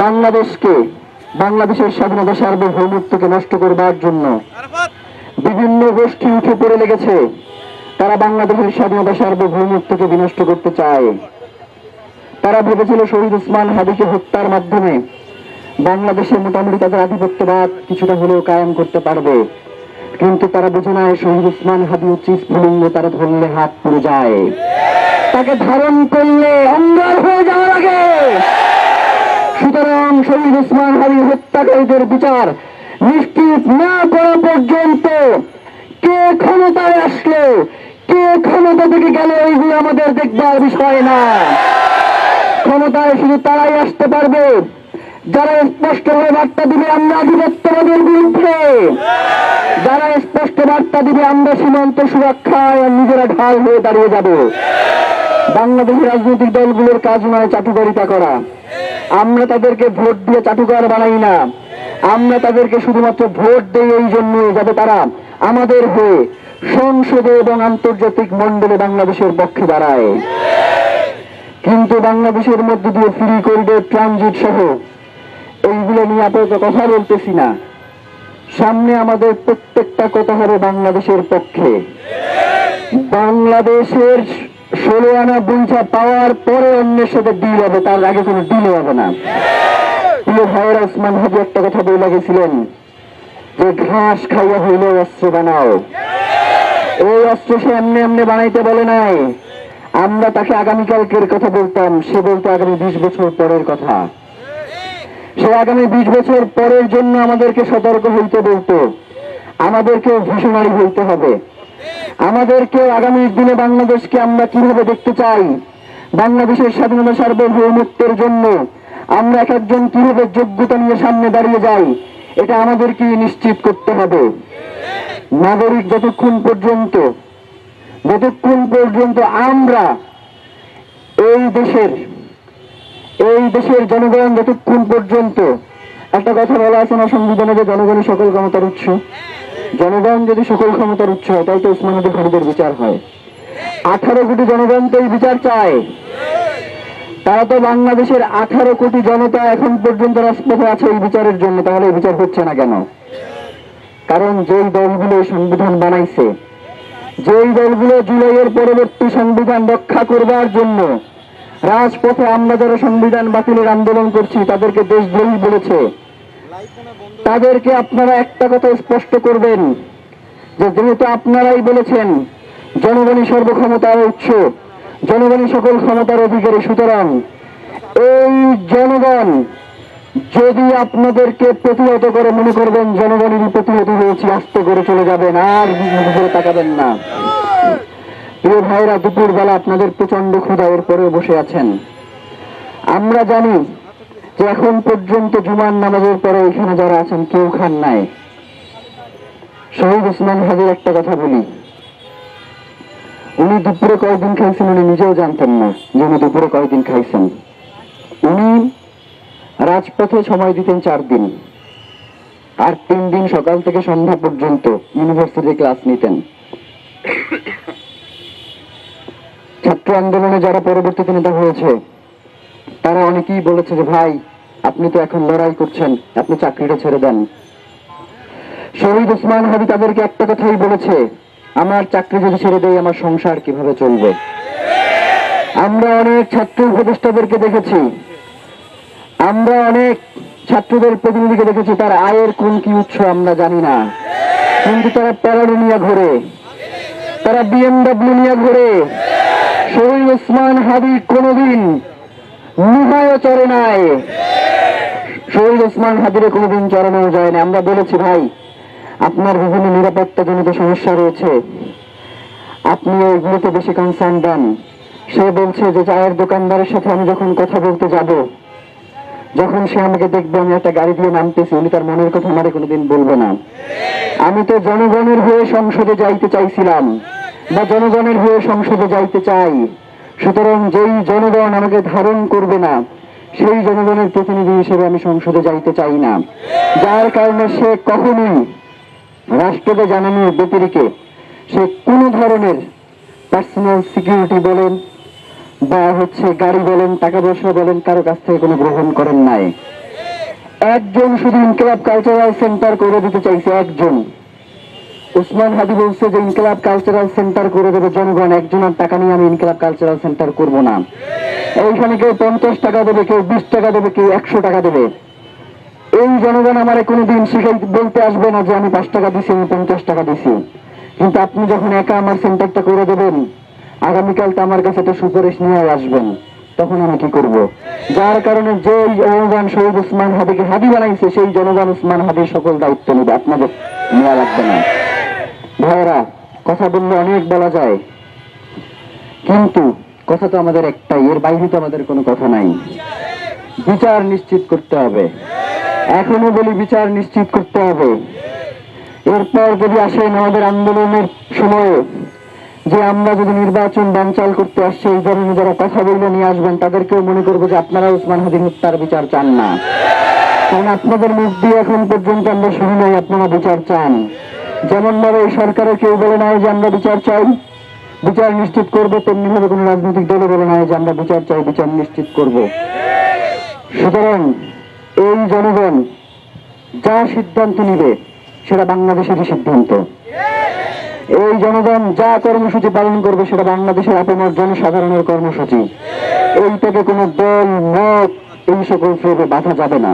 বাংলাদেশকে, বাংলাদেশের স্বাধীনতা সার্বভৌমত্বকে নষ্ট করবার জন্য বিভিন্ন গোষ্ঠী উঠে পড়ে লেগেছে। তারা বাংলাদেশের স্বাধীনতা সার্বভৌমত্বকে বিনষ্ট করতে চায়। তারা ভেবেছিল শহীদ ওসমান হাদিকে হত্যার মাধ্যমে বাংলাদেশে মোটামুটি তাদের আধিপত্যবাদ কিছুটা হলেও কায়েম করতে পারবে, কিন্তু তারা বোঝে না শহীদ ওসমান হাদি হচ্ছে স্ফুলিঙ্গ, তারা ধরলে হাত পড়ে যায়, তাকে ধারণ করলে অঙ্গার হয়ে যাওয়ার আগে। সুতরাং শহীদ ওসমান হাদি হত্যাকারীদের বিচার নিশ্চিত না করা পর্যন্ত কে ক্ষমতায় আসলো, কে ক্ষমতা থেকে গেল, এইগুলো আমাদের দেখবার বিষয় না। ক্ষমতায় শুধু তারাই আসতে পারবে যারা স্পষ্টভাবে বার্তা দিবে আমরা আধিপত্যবাদের বিরুদ্ধে, যারা স্পষ্ট বার্তা দিবে আমরা সীমান্ত সুরক্ষায় নিজেরা ঢাল হয়ে দাঁড়িয়ে যাব। বাংলাদেশের রাজনৈতিক দলগুলোর কাজ নয় চাটুকারিতা করা। আমরা তাদেরকে ভোট দিয়ে চাটুকার বানাই না, আমরা তাদেরকে শুধুমাত্র ভোট দেই এই জন্য যাতে তারা আমাদের হয়ে সংসদে এবং আন্তর্জাতিক মণ্ডলে বাংলাদেশের পক্ষে দাঁড়ায়। কিন্তু বাংলাদেশের মধ্যে দিয়ে ফ্রি করিডোর, ট্রানজিট সহ এইগুলো নিয়ে আপাতত কথা বলতেছি না। সামনে আমাদের প্রত্যেকটা কথা হবে বাংলাদেশের পক্ষে। বাংলাদেশের 16 আনা বুঝা পাওয়ার পরে অন্যের সাথে ডিল হবে, তার আগে কোনো ডিল হবে না। প্রিয় ভাইয়েরা, ওসমান হাদি একটা কথা বলে গেছিলেন যে ঘাস খাইয়া হইলেও অস্ত্র বানাও। এই অস্ত্র সে এমনি এমনি বানাইতে বলে নাই। আমরা তাকে আগামীকালকের কথা বলতাম, সে বলতো আগামী 20 বছর পরের কথা। সে আগামী 20 বছর পরের জন্য আমাদেরকে সতর্ক হইতে বলতো। আমাদেরকেও ভিশনারি হইতে হবে। আমাদেরকেও আগামী দিনে বাংলাদেশকে আমরা কিভাবে দেখতে চাই, বাংলাদেশের স্বাধীনতা সার্বভৌমত্বের জন্য আমরা এক একজন কিভাবে যোগ্যতা নিয়ে সামনে দাঁড়িয়ে যাই, এটা আমাদেরকে নিশ্চিত করতে হবে। নাগরিক যতক্ষণ পর্যন্ত আমরা এই দেশের জনগণ যতক্ষণ পর্যন্ত, একটা কথা বলা আছে না সংবিধানে যে জনগণই সকল ক্ষমতার উৎস। জনগণ যদি সকল ক্ষমতার উৎস হয় তাই তো ওসমান হাদির বিচার হয়। 18 কোটি জনগণ তো এই বিচার চায়। তারা তো বাংলাদেশের 18 কোটি জনতা এখন পর্যন্ত রাজপথে আছে এই বিচারের জন্য। তাহলে এই বিচার হচ্ছে না কেন? কারণ যেই দলগুলো সংবিধান বানাইছে, যেই দলগুলো জুলাইয়ের পরবর্তী সংবিধান রক্ষা করবার জন্য রাজপথে আমরা যারা সংবিধান বাতিলের আন্দোলন করছি তাদেরকে দেশদ্রোহী বলেছে, তাদেরকে আপনারা একটা কথা স্পষ্ট করবেন যে যেহেতু আপনারাই বলেছেন জনগণই সর্বক্ষমতার উৎস, জনগণই সকল ক্ষমতার অধিকারী, সুতরাং এই জনগণ যদি আপনাদেরকে প্রতিহত করে মনে করবেন জনগণেরই প্রতিহত হয়েছি, আস্তে করে চলে যাবেন, আর ঘুরে তাকাবেন না। প্রিয় ভাইরা, দুপুর বেলা আপনাদের প্রচন্ড ক্ষুধা, এরপরেও বসে আছেন। আমরা জানি যে এখন পর্যন্ত জুমার নামাজের পরে এখানে যারা আছেন কেউ খান নাই। শহীদ ওসমান হাদির একটা কথা বলি, উনি দুপুরে কয়েকদিন খাইছেন উনি নিজেও জানতেন না যে উনি দুপুরে কয়েকদিন খাইছেন। উনি রাজপথে সময় দিতেন 4 দিন, আর 3 দিন সকাল থেকে সন্ধ্যা পর্যন্ত ইউনিভার্সিটি ক্লাস নিতেন। ছাত্র আন্দোলনে যারা পরবর্তীতে নেতা হয়েছে তারা অনেকেই বলেছে যে ভাই আপনি তো এখন লড়াই করছেন, আপনি চাকরিটা ছেড়ে দেন। শহীদ ওসমান হাদি তাদেরকে একটা কথাই বলেছে, আমার চাকরি যদি ছেড়ে দেয় আমার সংসার কিভাবে চলবে। আমরা অনেক ছাত্র উপদেষ্টাদেরকে দেখেছি, আমরা অনেক ছাত্রদের প্রতিনিধিকে দেখেছি, তার আয়ের কোন কি উৎস আমরা জানি না, কিন্তু তারা প্যারাডো নিয়ে ঘোরে, তারা BMW নিয়ে ঘোরে। শহীদ ওসমান হাদি কোনদিন নুহায় চড়ে নাই, শহীদ ওসমান হাদিরে কোনদিন চড়ানো যায় না। আমরা বলেছি ভাই আপনার বিভিন্ন নিরাপত্তাজনিত সমস্যা রয়েছে, আপনি এগুলোতে বেশি কনসার্ন দেন। সে বলছে যে চায়ের দোকানদারের সাথে আমি যখন কথা বলতে যাব, যখন সে আমাকে দেখবে আমি একটা গাড়ি দিয়ে নামতেছি, উনি তার মনের কথা আমারে কোনোদিন বলবে না। আমি তো জনগণের হয়ে সংসদে যাইতে চাইছিলাম বা জনগণের হয়ে সংসদে যাইতে চাই, সুতরাং যেই জনগণ আমাকে ধারণ করবে না সেই জনগণের প্রতিনিধি হিসেবে আমি সংসদে যাইতে চাই না। যার কারণে সে কখনোই রাষ্ট্রকে জানানোর ব্যতিরিকে সে কোনো ধরনের পার্সোনাল সিকিউরিটি বলেন বা গাড়ি বলেন, টাকা পয়সা বলেন, কারো কাছ থেকে কোনো গ্রহণ করেন নাই। একজন শুধু ইনকিলাব কালচারাল সেন্টার করে দিতে চাইছে, একজন। উসমান হাদি বলছে যে ইনকিলাব কালচারাল সেন্টার করে দেবে জনগণ, একজনের টাকা নিয়ে আমি ইনকিলাব কালচারাল সেন্টার করব না। এইখানে কেউ 50 টাকা দেবে, কেউ 20 টাকা দেবে, কেউ 100 টাকা দেবে। এই জনগণ আমার কোনোদিন শিখাই বলতে আসবে না যে আমি 5 টাকা দিছি, আমি 50 টাকা দিছি। কিন্তু আপনি যখন একা আমার সেন্টারটা করে দেবেন, আগামীকাল তো আমার কাছে একটা সুপারিশ নিয়ে আসবেন, তখন আমি কি করব? যার কারণে যে জনগণ শহীদ উসমান হাদিকে হাদি বানাইছে, সেই জনগণ উসমান হাদির সকল দায়িত্ব নেবে, আপনাদের নেওয়া লাগবে না। ভাইরা, কথা বললে অনেক বলা যায়, কিন্তু কথা তো আমাদের একটাই, এর বাইরে তো আমাদের কোনো কথা নাই। বিচার নিশ্চিত করতে হবে, এখনো বলি বিচার নিশ্চিত করতে হবে। এরপর যদি আসেন আমাদের আন্দোলনের সময়ে যে আমরা যদি নির্বাচন বানচাল করতে আসছি, এই ধরনের যারা কথা বলে নিয়ে আসবেন, তাদেরকেও মনে করবো যে আপনারা উসমান হাদির হত্যার বিচার চান না। কারণ আপনাদের মুখ দিয়ে এখন পর্যন্ত আমরা শুনি নাই আপনারা বিচার চান। যেমন ভাবে এই সরকারের কেউ বলে নাই যে আমরা বিচার চাই, বিচার নিশ্চিত করবো, তেমনি ভাবে কোন রাজনৈতিক দলে বলে নাই যে আমরা বিচার চাই, বিচার নিশ্চিত করব। সুতরাং এই জনগণ যা সিদ্ধান্ত নিবে সেটা বাংলাদেশেরই সিদ্ধান্ত। এই জনগণ যা কর্মসূচি পালন করবে সেটা বাংলাদেশের আপামর জনসাধারণের কর্মসূচি। এইটাকে কোনো দল, মত, এই সকল প্রভাবে বাধা যাবে না।